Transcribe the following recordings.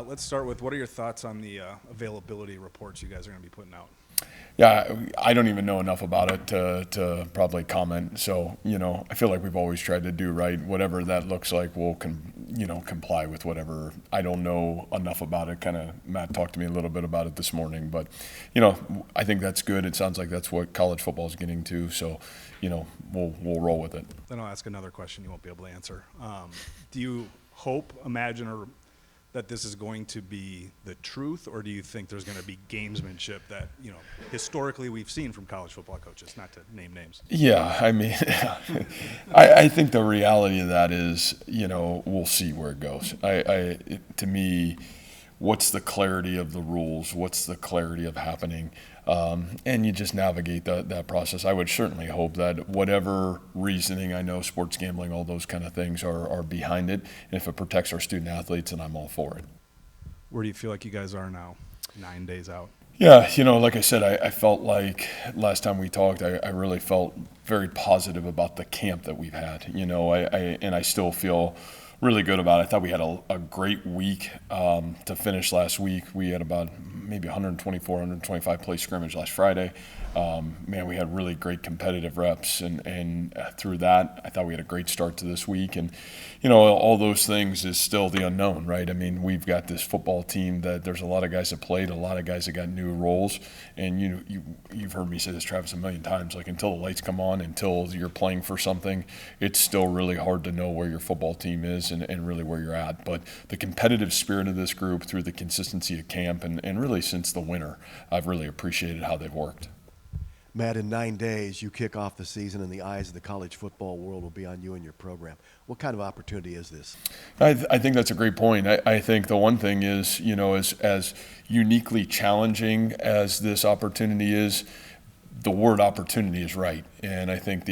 Let's start with what are your thoughts on the availability reports you guys are going to be putting out? Yeah, I don't even know enough about it to probably comment. So, I feel like we've always tried to do right. Whatever that looks like, we'll comply with whatever. I don't know enough about it. Kind of Matt talked to me a little bit about it this morning, but I think that's good. It sounds like that's what college football is getting to. So, we'll roll with it. Then I'll ask another question you won't be able to answer. Do you hope, imagine, or that this is going to be the truth, or do you think there's going to be gamesmanship that, historically we've seen from college football coaches, not to name names? Yeah, I mean, I think the reality of that is, we'll see where it goes. To me, what's the clarity of the rules? What's the clarity of happening? And you just navigate that process. I would certainly hope that whatever reasoning, I know sports gambling, all those kind of things are behind it. And if it protects our student athletes, then I'm all for it. Where do you feel like you guys are now, 9 days out? Yeah, like I said, I felt like last time we talked, I really felt very positive about the camp that we've had. And I still feel really good about it. I thought we had a great week to finish last week. We had about maybe 124, 125 play scrimmage last Friday. Man, we had really great competitive reps, and through that, I thought we had a great start to this week. And all those things is still the unknown, right? I mean, we've got this football team that there's a lot of guys that played, a lot of guys that got new roles, and you've heard me say this, Travis, a million times. Like, until the lights come on, until you're playing for something, it's still really hard to know where your football team is and really where you're at. But the competitive spirit of this group through the consistency of camp and really since the winter, I've really appreciated how they've worked. Matt, in 9 days, you kick off the season, and the eyes of the college football world will be on you and your program. What kind of opportunity is this? I think that's a great point. I think the one thing is, as uniquely challenging as this opportunity is, the word opportunity is right. And I think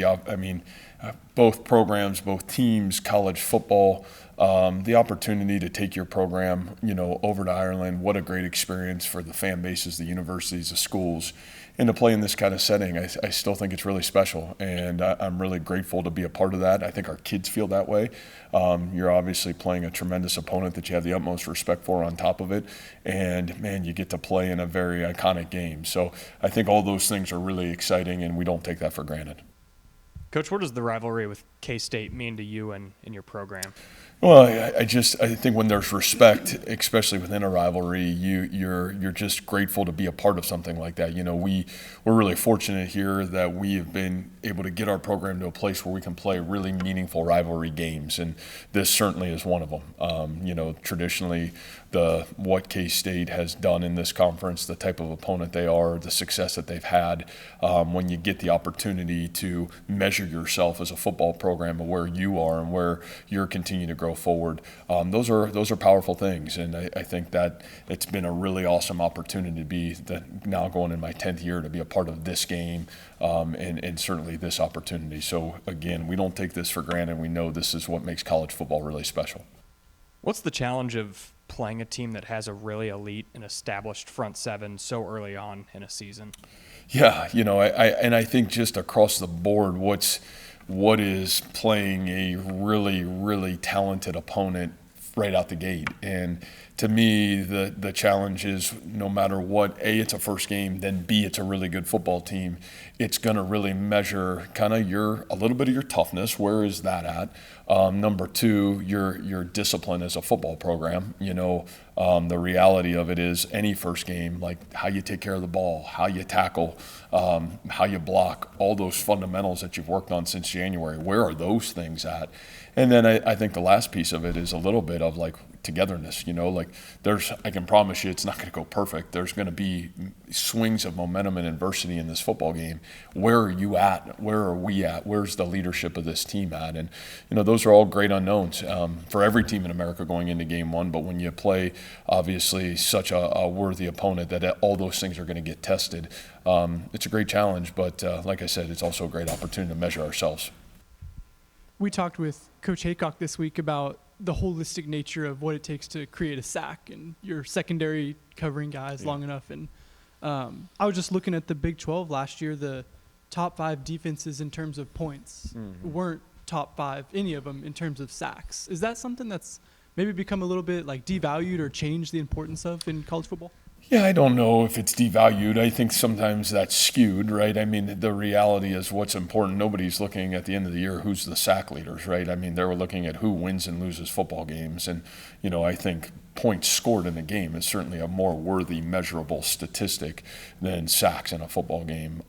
both programs, both teams, college football, the opportunity to take your program, over to Ireland, what a great experience for the fan bases, the universities, the schools, and to play in this kind of setting. I still think it's really special, and I'm really grateful to be a part of that. I think our kids feel that way. You're obviously playing a tremendous opponent that you have the utmost respect for on top of it, and man, you get to play in a very iconic game. So I think all those things are really exciting, and we don't take that for granted. Coach, what does the rivalry with K-State mean to you and your program? Well, I think when there's respect, especially within a rivalry, you're just grateful to be a part of something like that. We're really fortunate here that we have been able to get our program to a place where we can play really meaningful rivalry games, and this certainly is one of them. Traditionally, what K-State has done in this conference, the type of opponent they are, the success that they've had, when you get the opportunity to measure yourself as a football program of where you are and where you're continuing to grow forward, those are powerful things, and I think that it's been a really awesome opportunity to be now going in my 10th year to be a part of this game, and certainly this opportunity. So again, we don't take this for granted. We know this is what makes college football really special. What's the challenge of playing a team that has a really elite and established front seven so early on in a season? Yeah, I think just across the board, what is playing a really, really talented opponent right out the gate. And to me, the challenge is no matter what, A, it's a first game, then B, it's a really good football team. It's going to really measure kind of a little bit of your toughness. Where is that at? Number two, your discipline as a football program. The reality of it is any first game, like how you take care of the ball, how you tackle, how you block, all those fundamentals that you've worked on since January. Where are those things at? And then I think the last piece of it is a little bit of like togetherness. I can promise you it's not going to go perfect. There's going to be swings of momentum and adversity in this football game. Where are you at? Where are we at? Where's the leadership of this team at? And those are all great unknowns for every team in America going into game one. But when you play obviously such a worthy opponent that all those things are going to get tested, it's a great challenge. But like I said, it's also a great opportunity to measure ourselves. We talked with Coach Haycock this week about the holistic nature of what it takes to create a sack and your secondary covering guys long enough. And I was just looking at the Big 12 last year. The top 5 defenses in terms of points weren't top 5, any of them, in terms of sacks. Is that something that's maybe become a little bit like devalued or change the importance of in college football? Yeah, I don't know if it's devalued. I think sometimes that's skewed, right? I mean, the reality is what's important. Nobody's looking at the end of the year who's the sack leaders, right? I mean, they were looking at who wins and loses football games. And, I think points scored in a game is certainly a more worthy, measurable statistic than sacks in a football game.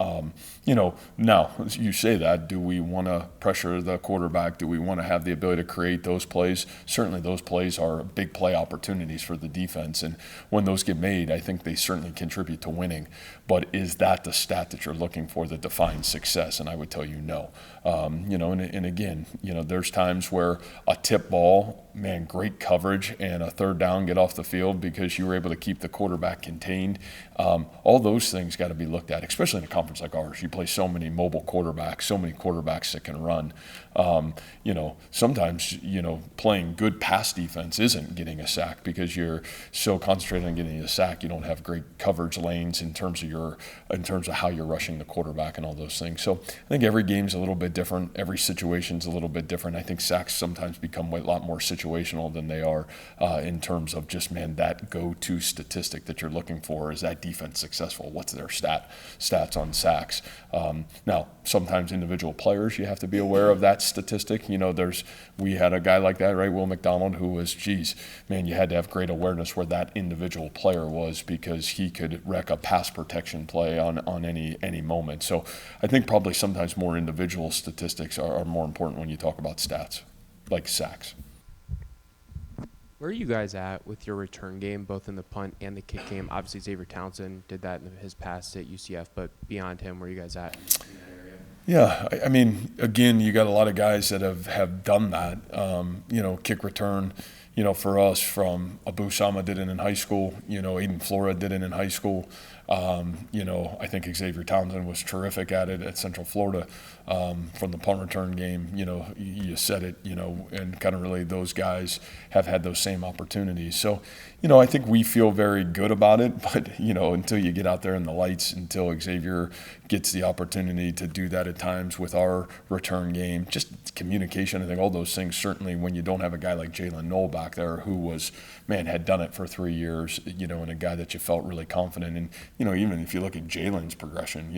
Now, you say that, do we want to pressure the quarterback? Do we want to have the ability to create those plays? Certainly those plays are big play opportunities for the defense. And when those get made, I think they certainly contribute to winning. But is that the stat that you're looking for that defines success? And I would tell you no. And again, there's times where a tip ball, man, great coverage, and a third down, get off the field because you were able to keep the quarterback contained. All those things got to be looked at, especially in a conference like ours. You play so many mobile quarterbacks, so many quarterbacks that can run. Sometimes, playing good pass defense isn't getting a sack because you're so concentrated on getting a sack. You don't have great coverage lanes in terms of how you're rushing the quarterback and all those things. So I think every game's a little bit different. Every situation's a little bit different. I think sacks sometimes become a lot more situational than they are in terms of just, man, that go-to statistic that you're looking for. Is that defense successful? What's their stats on sacks? Now, sometimes individual players, you have to be aware of that statistic. We had a guy like that, right, Will McDonald, who was, you had to have great awareness where that individual player was because he could wreck a pass protection play on any moment. So I think probably sometimes more individual statistics are more important when you talk about stats, like sacks. Where are you guys at with your return game, both in the punt and the kick game? Obviously, Xavier Townsend did that in his past at UCF, but beyond him, where are you guys at in that area? Yeah, I mean, again, you got a lot of guys that have done that. Kick return, for us, from Abu Sama did it in high school. Aiden Flora did it in high school. I think Xavier Townsend was terrific at it at Central Florida from the punt return game. You said it, and kind of really those guys have had those same opportunities. So, I think we feel very good about it, but, until you get out there in the lights, until Xavier gets the opportunity to do that at times with our return game, just communication, I think all those things, certainly when you don't have a guy like Jalen Knoll back there who had done it for 3 years, and a guy that you felt really confident in. Even if you look at Jalen's progression,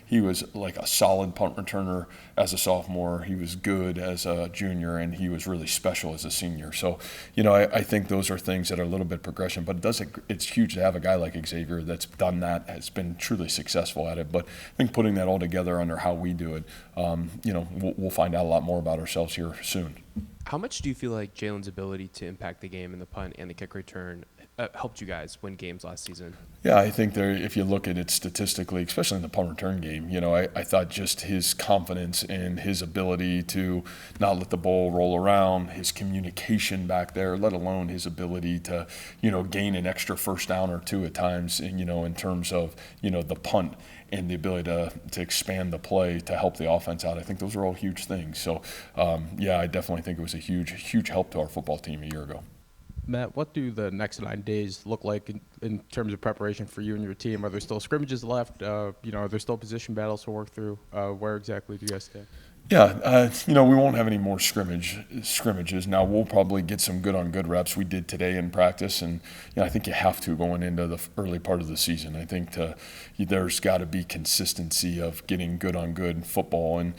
he was like a solid punt returner as a sophomore. He was good as a junior, and he was really special as a senior. So, I think those are things that are a little bit progression, but it's huge to have a guy like Xavier that's done that, has been truly successful at it. But I think putting that all together under how we do it, we'll find out a lot more about ourselves here soon. How much do you feel like Jalen's ability to impact the game in the punt and the kick return helped you guys win games last season? Yeah, I think if you look at it statistically, especially in the punt return game, I thought just his confidence and his ability to not let the ball roll around, his communication back there, let alone his ability to, gain an extra first down or two at times, in terms of, the punt and the ability to expand the play to help the offense out. I think those are all huge things. So, I definitely think it was a huge help to our football team a year ago. Matt, what do the next 9 days look like in terms of preparation for you and your team? Are there still scrimmages left? Are there still position battles to work through? Where exactly do you guys stand? Yeah, we won't have any more scrimmages. Now, we'll probably get some good-on-good reps. We did today in practice, and I think you have to going into the early part of the season. I think there's got to be consistency of getting good-on-good football. And,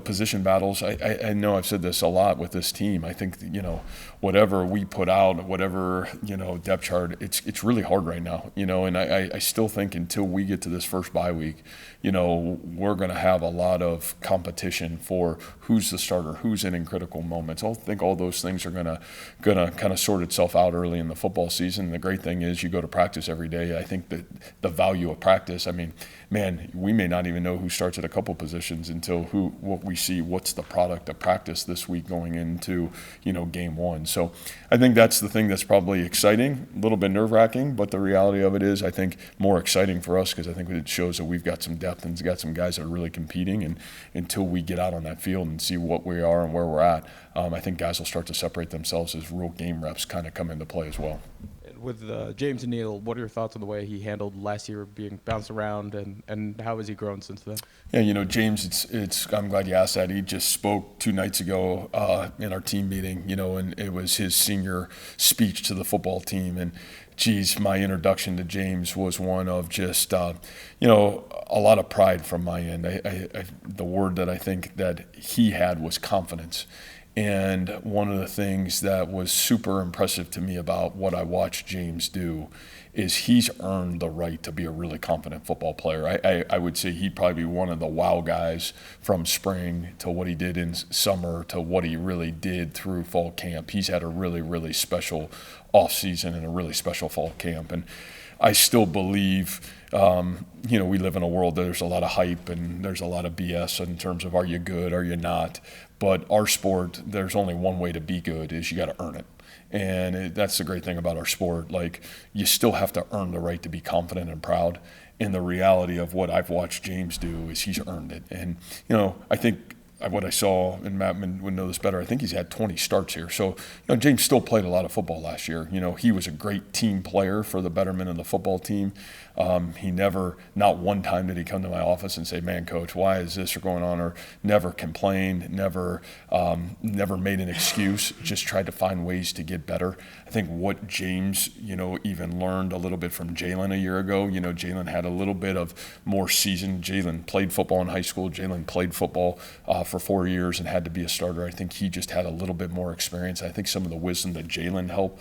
position battles, I know I've said this a lot with this team. I think, whatever we put out, whatever, depth chart, it's really hard right now, and I still think until we get to this first bye week, we're going to have a lot of competition for who's the starter, who's in critical moments. I think all those things are gonna kind of sort itself out early in the football season. The great thing is you go to practice every day. I think that the value of practice, I mean, man, we may not even know who starts at a couple positions until what we see, what's the product of practice this week going into, game one. So I think that's the thing that's probably exciting, a little bit nerve-wracking, but the reality of it is I think more exciting for us because I think it shows that we've got some depth and got some guys that are really competing. And until we get out on that field and see what we are and where we're at, I think guys will start to separate themselves as real game reps kind of come into play as well. And with James and Neal, what are your thoughts on the way he handled last year being bounced around, and how has he grown since then? Yeah, James, I'm glad you asked that. He just spoke 2 nights ago in our team meeting, and it was his senior speech to the football team. And geez, my introduction to James was one of just, a lot of pride from my end. The word that I think that he had was confidence. And one of the things that was super impressive to me about what I watched James do is he's earned the right to be a really confident football player. I would say he'd probably be one of the wow guys from spring to what he did in summer to what he really did through fall camp. He's had a really, really special offseason and a really special fall camp. And I still believe, we live in a world that there's a lot of hype and there's a lot of BS in terms of are you good, are you not? But our sport, there's only one way to be good, is you got to earn it. And that's the great thing about our sport. Like, you still have to earn the right to be confident and proud. And the reality of what I've watched James do is he's earned it. And, I think what I saw, and Matt would know this better, I think he's had 20 starts here. So, James still played a lot of football last year. He was a great team player for the betterment of the football team. He never, not one time did he come to my office and say, man, coach, why is this going on? Or never complained, never made an excuse, just tried to find ways to get better. I think what James, even learned a little bit from Jalen a year ago, Jalen had a little bit of more season. Jalen played football in high school. Jalen played football for 4 years and had to be a starter. I think he just had a little bit more experience. I think some of the wisdom that Jalen helped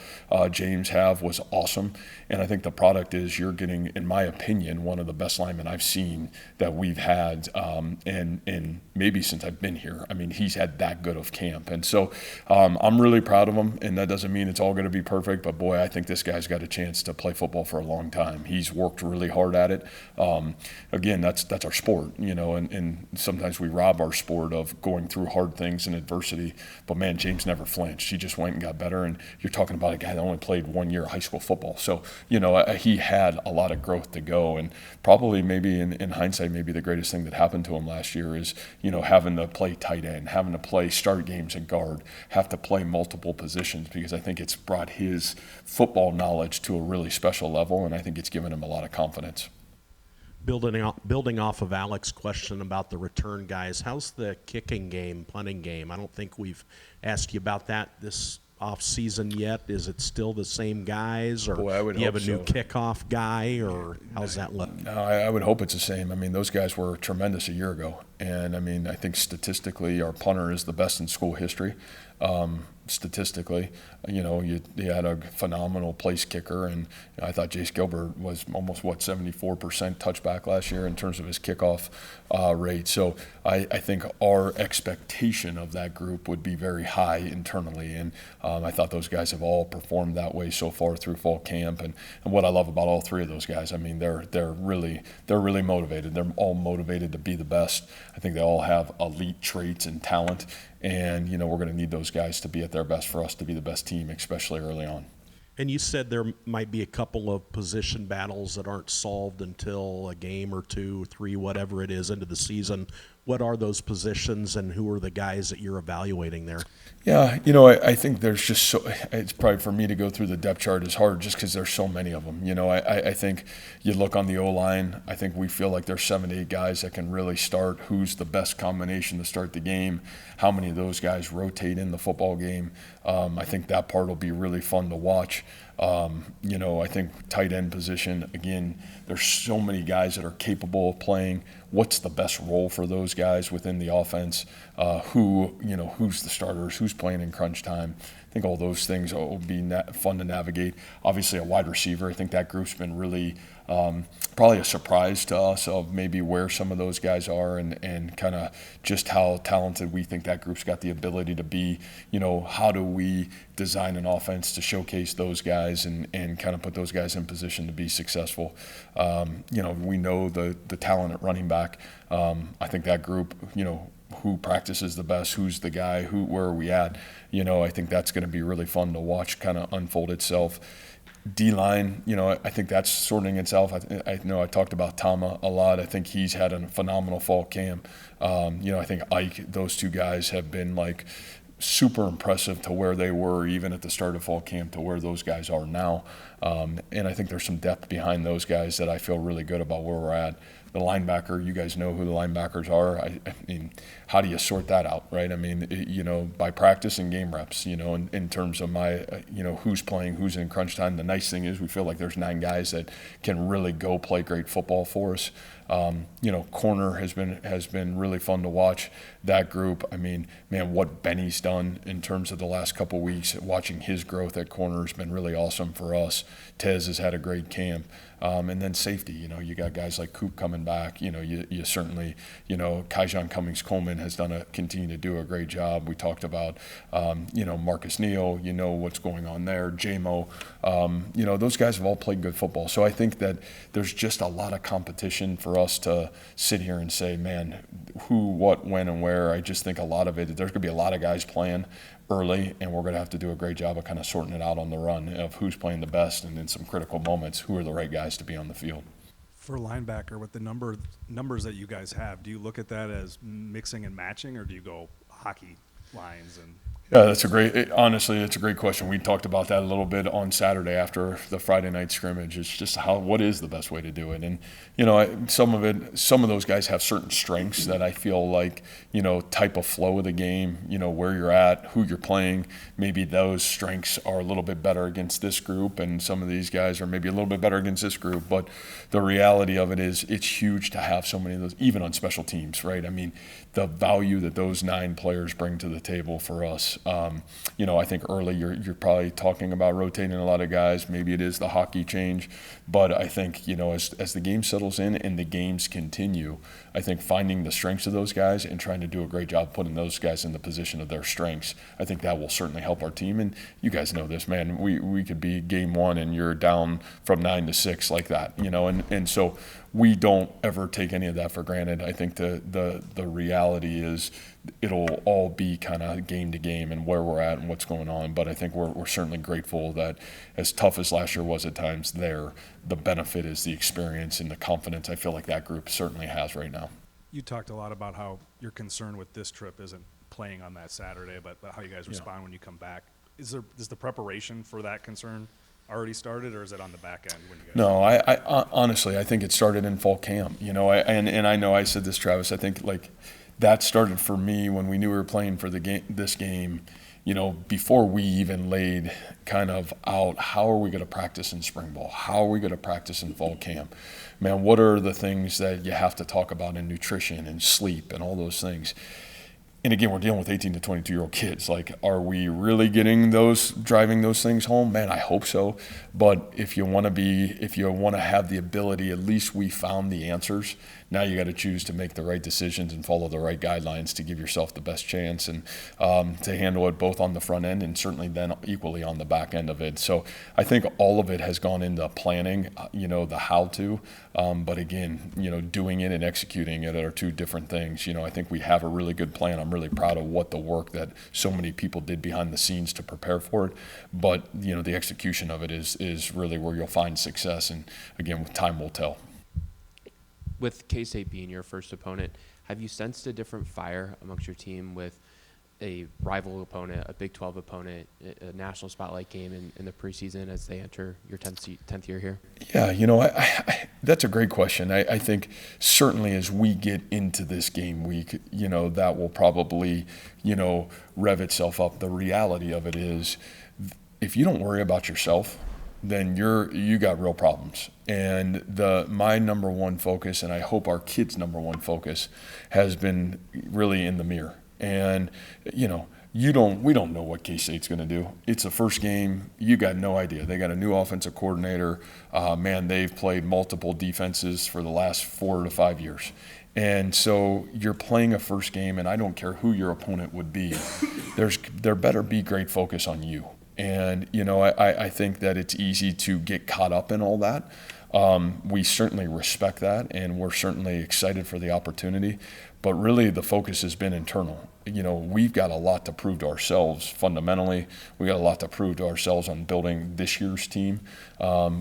James have was awesome. And I think the product is you're getting, in my opinion, one of the best linemen I've seen that we've had, and maybe since I've been here. I mean, he's had that good of camp. And so I'm really proud of him, and that doesn't mean it's all going to be perfect, but boy, I think this guy's got a chance to play football for a long time. He's worked really hard at it. Again, that's our sport, and sometimes we rob our sport of going through hard things and adversity, but man, James never flinched. He just went and got better, and you're talking about a guy that only played 1 year of high school football. So, he had a lot of growth to go, and probably maybe in hindsight, maybe the greatest thing that happened to him last year is, having to play tight end, having to play start games and guard, have to play multiple positions, because I think it's brought his football knowledge to a really special level, and I think it's given him a lot of confidence. Building off of Alex's question about the return guys, how's the kicking game, punting game? I don't think we've asked you about that this off season yet. Is it still the same guys, or do you have a new kickoff guy, or how's that look? No, I would hope it's the same. I mean, those guys were tremendous a year ago, and I mean, I think statistically our punter is the best in school history. Statistically, you had a phenomenal place kicker, and I thought Jace Gilbert was almost 74% touchback last year in terms of his kickoff rate. So I think our expectation of that group would be very high internally, and I thought those guys have all performed that way so far through fall camp. And what I love about all three of those guys, I mean, they're really motivated. They're all motivated to be the best. I think they all have elite traits and talent. And, we're going to need those guys to be at their best for us to be the best team, especially early on. And you said there might be a couple of position battles that aren't solved until a game or 2, 3, whatever it is into the season. What are those positions, and who are the guys that you're evaluating there? Yeah, I think there's just it's probably for me to go through the depth chart is hard just because there's so many of them. I think you look on the O-line, I think we feel like there's 7 to 8 guys that can really start. Who's the best combination to start the game? How many of those guys rotate in the football game? I think that part will be really fun to watch. I think tight end position, again, there's so many guys that are capable of playing. What's the best role for those guys within the offense? Who's the starters? Who's playing in crunch time? I think all those things will be fun to navigate. Obviously, a wide receiver, I think that group's been really probably a surprise to us of maybe where some of those guys are and kind of just how talented we think that group's got the ability to be. How do we design an offense to showcase those guys and kind of put those guys in position to be successful? We know the talent at running back. I think that group, who practices the best, who's the guy, where are we at? I think that's going to be really fun to watch kind of unfold itself. D-line, I think that's sorting itself. I know I talked about Tama a lot. I think he's had a phenomenal fall camp. I think Ike, those two guys have been like super impressive to where they were even at the start of fall camp to where those guys are now. And I think there's some depth behind those guys that I feel really good about where we're at. The linebacker, you guys know who the linebackers are. I mean, how do you sort that out, right? I mean, by practice and game reps, in terms of my, who's playing, who's in crunch time. The nice thing is we feel like there's 9 guys that can really go play great football for us. Corner has been really fun to watch. That group, I mean, man, what Benny's done in terms of the last couple of weeks, watching his growth at corner has been really awesome for us. Tez has had a great camp. And then safety, you got guys like Coop coming back. You certainly, Kaijon Cummings-Coleman has continued to do a great job. We talked about, Marcus Neal, what's going on there. J-Mo, those guys have all played good football. So I think that there's just a lot of competition for us to sit here and say, man, who, what, when, and where. I just think a lot of it, there's going to be a lot of guys playing early, and we're going to have to do a great job of kind of sorting it out on the run of who's playing the best, and in some critical moments, who are the right guys to be on the field. For linebacker, with the numbers that you guys have, do you look at that as mixing and matching, or do you go hockey lines and? Yeah, honestly, it's a great question. We talked about that a little bit on Saturday after the Friday night scrimmage. It's just what is the best way to do it? And, some of those guys have certain strengths that I feel like, type of flow of the game, where you're at, who you're playing, maybe those strengths are a little bit better against this group, and some of these guys are maybe a little bit better against this group. But the reality of it is it's huge to have so many of those, even on special teams, right? I mean, the value that those 9 players bring to the table for us. I think early you're probably talking about rotating a lot of guys. Maybe it is the hockey change, but I think as the game settles in and the games continue, I think finding the strengths of those guys and trying to do a great job putting those guys in the position of their strengths, I think that will certainly help our team. And you guys know this, man. We could be game 1 and you're down from 9 to 6 like that, and so we don't ever take any of that for granted. I think the reality is it'll all be kind of game to game and where we're at and what's going on. But I think we're certainly grateful that as tough as last year was at times the benefit is the experience and the confidence I feel like that group certainly has right now. You talked a lot about how your concern with this trip isn't playing on that Saturday, but how you guys respond when you come back. Is the preparation for that concern already started, or is it on the back end when you guys? No, I honestly, I think it started in fall camp. And I know I said this, Travis. I think that started for me when we knew we were playing for this game. Before we even laid kind of out, how are we going to practice in spring ball? How are we going to practice in fall camp? Man, what are the things that you have to talk about in nutrition and sleep and all those things? And again, we're dealing with 18 to 22-year-old kids. Are we really driving those things home? Man, I hope so. But if you want to have the ability, at least we found the answers. Now you got to choose to make the right decisions and follow the right guidelines to give yourself the best chance and to handle it both on the front end and certainly then equally on the back end of it. So I think all of it has gone into planning, the how to. But again, doing it and executing it are 2 different things. I think we have a really good plan. I'm really proud of what the work that so many people did behind the scenes to prepare for it. But, the execution of it is really where you'll find success. And again, with time will tell. With K-State being your first opponent, have you sensed a different fire amongst your team with a rival opponent, a Big 12 opponent, a national spotlight game in the preseason as they enter your 10th year here? Yeah, that's a great question. I think certainly as we get into this game week, that will probably, rev itself up. The reality of it is if you don't worry about yourself, then you got real problems. And my number one focus, and I hope our kids' number one focus, has been really in the mirror. And we don't know what K-State's going to do. It's the first game. You got no idea. They got a new offensive coordinator. Man, they've played multiple defenses for the last 4 to 5 years. And so you're playing a first game, and I don't care who your opponent would be. There better be great focus on you. And, I think that it's easy to get caught up in all that. We certainly respect that, and we're certainly excited for the opportunity. But really, the focus has been internal. We've got a lot to prove to ourselves fundamentally. We got a lot to prove to ourselves on building this year's team.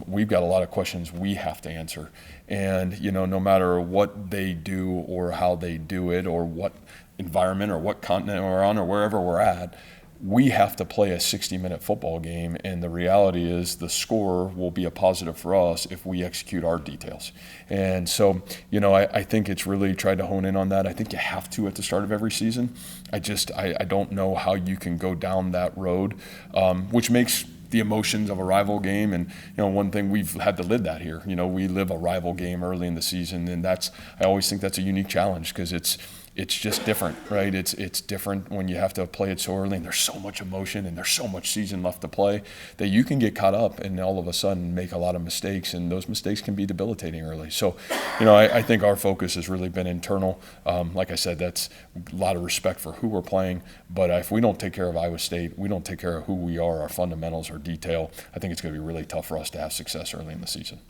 We've got a lot of questions we have to answer. And, no matter what they do or how they do it or what environment or what continent we're on or wherever we're at, we have to play a 60-minute football game, and the reality is the score will be a positive for us if we execute our details. And so, I think it's really tried to hone in on that. I think you have to at the start of every season. I don't know how you can go down that road, which makes the emotions of a rival game. And, one thing we've had to live that here. We live a rival game early in the season, and I always think that's a unique challenge because it's just different, right? It's different when you have to play it so early, and there's so much emotion and there's so much season left to play that you can get caught up and all of a sudden make a lot of mistakes, and those mistakes can be debilitating early. So, I think our focus has really been internal. Like I said, that's a lot of respect for who we're playing, but if we don't take care of Iowa State, we don't take care of who we are, our fundamentals, our detail, I think it's going to be really tough for us to have success early in the season.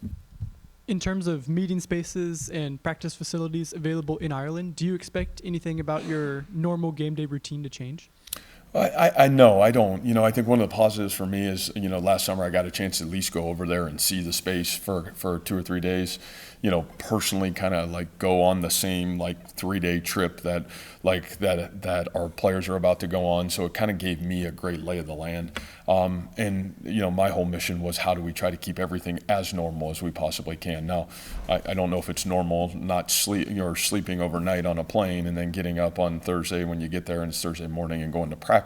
In terms of meeting spaces and practice facilities available in Ireland, do you expect anything about your normal game day routine to change? I know, I don't. I think one of the positives for me is, last summer I got a chance to at least go over there and see the space for 2 or 3 days, personally kind of like go on the same 3-day trip that our players are about to go on. So it kind of gave me a great lay of the land. And my whole mission was how do we try to keep everything as normal as we possibly can. Now, I don't know if it's normal not sleeping overnight on a plane and then getting up on Thursday when you get there and it's Thursday morning and going to practice,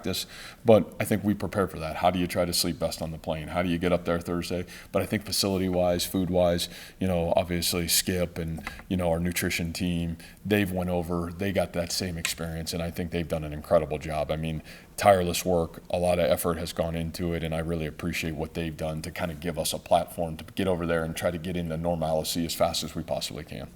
but I think we prepare for that. How do you try to sleep best on the plane? How do you get up there Thursday? But I think facility-wise, food-wise, obviously Skip and our nutrition team, they've went over, they got that same experience, and I think they've done an incredible job. I mean, tireless work, a lot of effort has gone into it, and I really appreciate what they've done to kind of give us a platform to get over there and try to get into normalcy as fast as we possibly can.